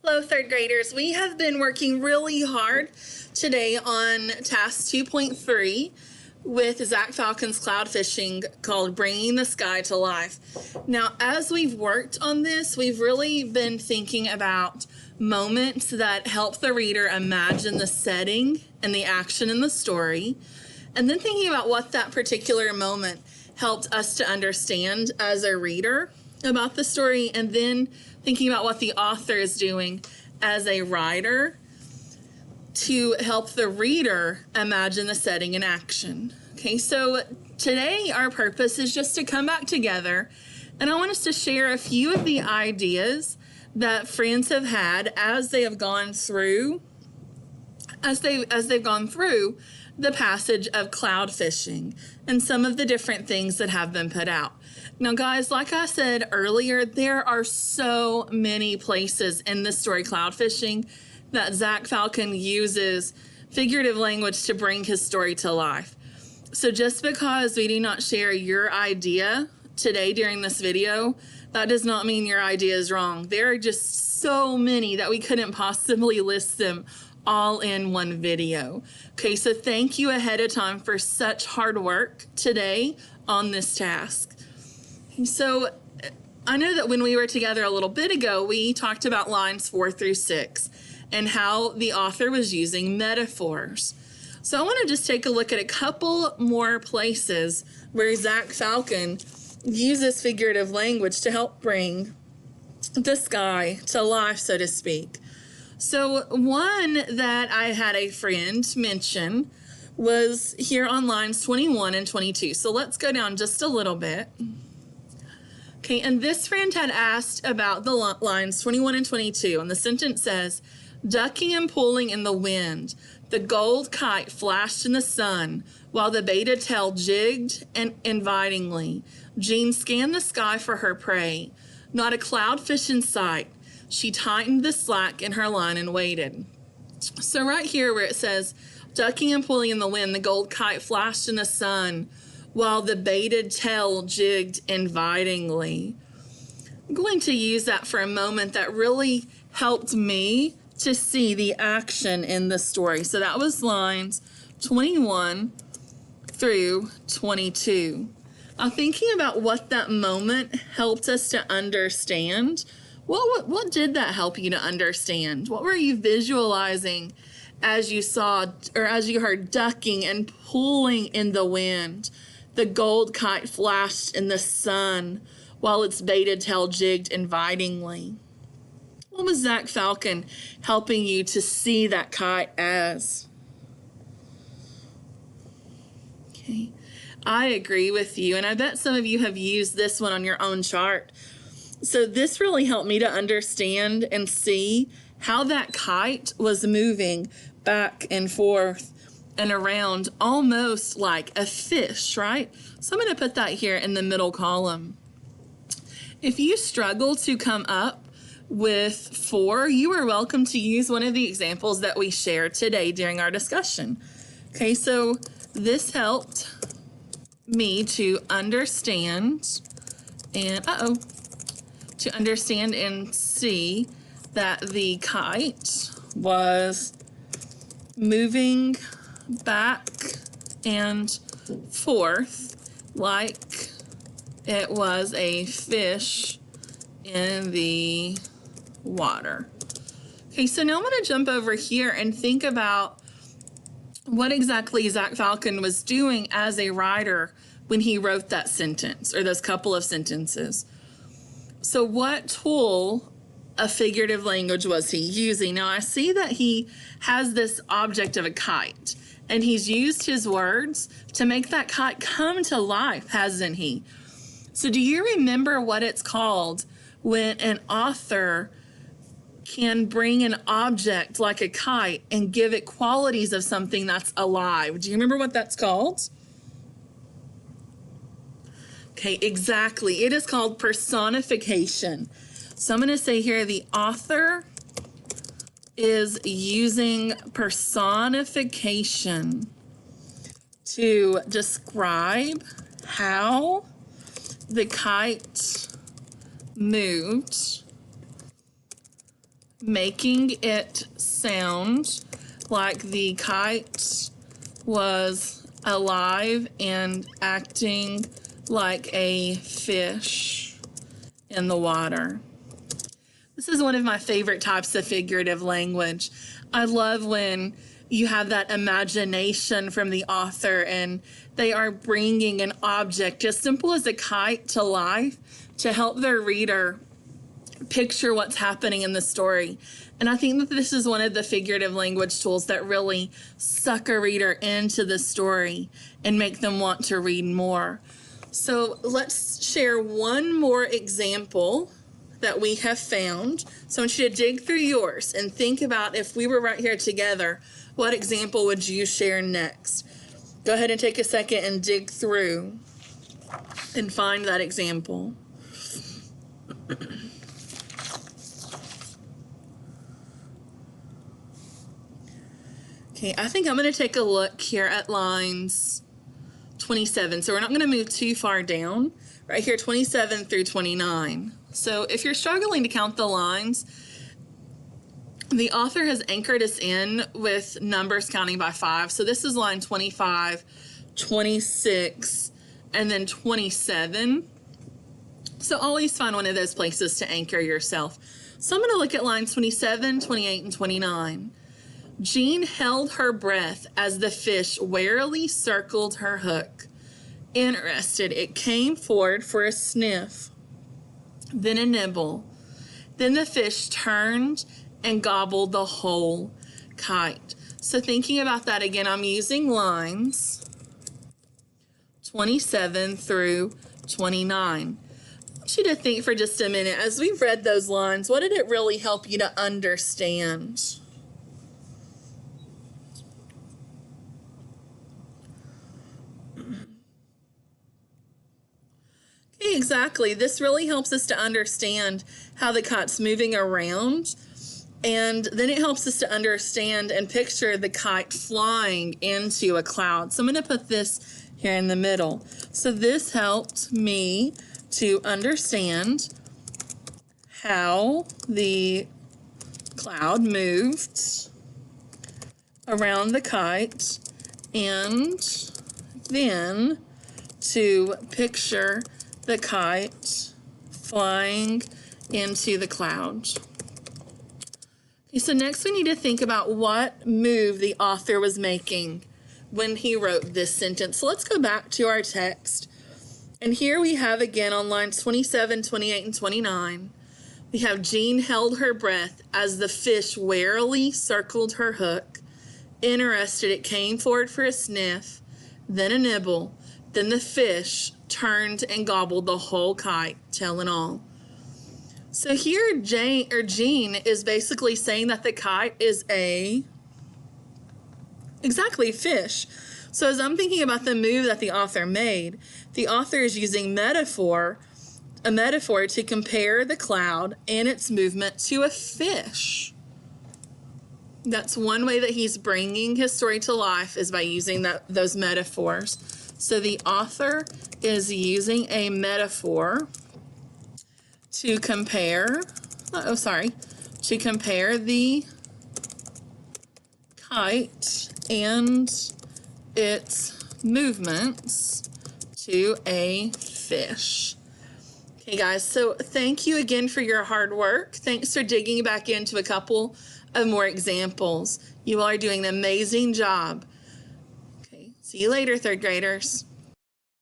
Hello, third graders. We have been working really hard today on task 2.3 with Zach Falcon's cloud fishing called Bringing the Sky to Life. Now, as we've worked on this, we've really been thinking about moments that help the reader imagine the setting and the action in the story, and then thinking about what that particular moment helped us to understand as a reader about the story, and then thinking about what the author is doing as a writer to help the reader imagine the setting and action. Okay, so today our purpose is just to come back together, and I want us to share a few of the ideas that friends have had as they have gone through gone through the passage of cloud fishing and some of the different things that have been put out. Now, guys, like I said earlier, there are so many places in the story Cloud Fishing that Zach Falcon uses figurative language to bring his story to life. So just because we do not share your idea today during this video, that does not mean your idea is wrong. There are just so many that we couldn't possibly list them all in one video. Okay, so thank you ahead of time for such hard work today on this task. So I know that when we were together a little bit ago, we talked about lines 4 through 6 and how the author was using metaphors. So I want to just take a look at a couple more places where Zach Falcon uses figurative language to help bring the sky to life, so to speak. So one that I had a friend mention was here on lines 21 and 22. So let's go down just a little bit. Okay, and this friend had asked about the lines 21 and 22, and the sentence says, ducking and pulling in the wind, the gold kite flashed in the sun, while the beta tail jigged and invitingly. Jean scanned the sky for her prey. Not a cloudfish in sight. She tightened the slack in her line and waited. So right here where it says, ducking and pulling in the wind, the gold kite flashed in the sun, while the baited tail jigged invitingly. I'm going to use that for a moment that really helped me to see the action in the story. So that was lines 21 through 22. Now, thinking about what that moment helped us to understand, what did that help you to understand? What were you visualizing as you saw or as you heard ducking and pulling in the wind? The gold kite flashed in the sun while its baited tail jigged invitingly. What was Zach Falcon helping you to see that kite as? Okay, I agree with you, and I bet some of you have used this one on your own chart. So this really helped me to understand and see how that kite was moving back and forth and around almost like a fish, right? So I'm going to put that here in the middle column. If you struggle to come up with 4, you are welcome to use one of the examples that we shared today during our discussion. Okay, so this helped me to understand and, to understand and see that the kite was moving back and forth like it was a fish in the water. Okay, so now I'm going to jump over here and think about what exactly Zach Falcon was doing as a writer when he wrote that sentence or those couple of sentences. So what tool of figurative language was he using? Now I see that he has this object of a kite, and he's used his words to make that kite come to life, hasn't he? So do you remember what it's called when an author can bring an object like a kite and give it qualities of something that's alive? Do you remember what that's called? Okay, exactly. It is called personification. So I'm going to say here the author is using personification to describe how the kite moved making it sound like the kite was alive and acting like a fish in the water. This is one of my favorite types of figurative language. I love when you have that imagination from the author and they are bringing an object as simple as a kite to life to help their reader picture what's happening in the story. And I think that this is one of the figurative language tools that really suck a reader into the story and make them want to read more. So let's share one more example that we have found. So I want you to dig through yours and think about, if we were right here together, what example would you share next? Go ahead and take a second and dig through and find that example. Okay, I think I'm going to take a look here at lines 27. So we're not going to move too far down. Right here, 27 through 29. So if you're struggling to count the lines, the author has anchored us in with numbers counting by 5. So this is line 25, 26, and then 27. So always find one of those places to anchor yourself. So I'm going to look at lines 27, 28, and 29. Jean held her breath as the fish warily circled her hook. Interested, it came forward for a sniff, then a nibble. Then the fish turned and gobbled the whole kite. So thinking about that again, I'm using lines 27 through 29. I want you to think for just a minute, as we've read those lines, what did it really help you to understand? Exactly. This really helps us to understand how the kite's moving around, and then it helps us to understand and picture the kite flying into a cloud. So I'm going to put this here in the middle. So this helped me to understand how the cloud moved around the kite, and then to picture the kite flying into the cloud. Okay, so next we need to think about what move the author was making when he wrote this sentence. So let's go back to our text. And here we have again on lines 27, 28, and 29, we have Jean held her breath as the fish warily circled her hook. Interested, it came forward for a sniff, then a nibble. Then the fish turned and gobbled the whole kite, tail and all. So here Jean is basically saying that the kite is exactly fish. So as I'm thinking about the move that the author made, the author is using a metaphor to compare the cloud and its movement to a fish. That's one way that he's bringing his story to life, is by using those metaphors. So the author is using a metaphor to compare the kite and its movements to a fish. Okay, guys, so thank you again for your hard work. Thanks for digging back into a couple of more examples. You all are doing an amazing job. Okay, see you later, third graders.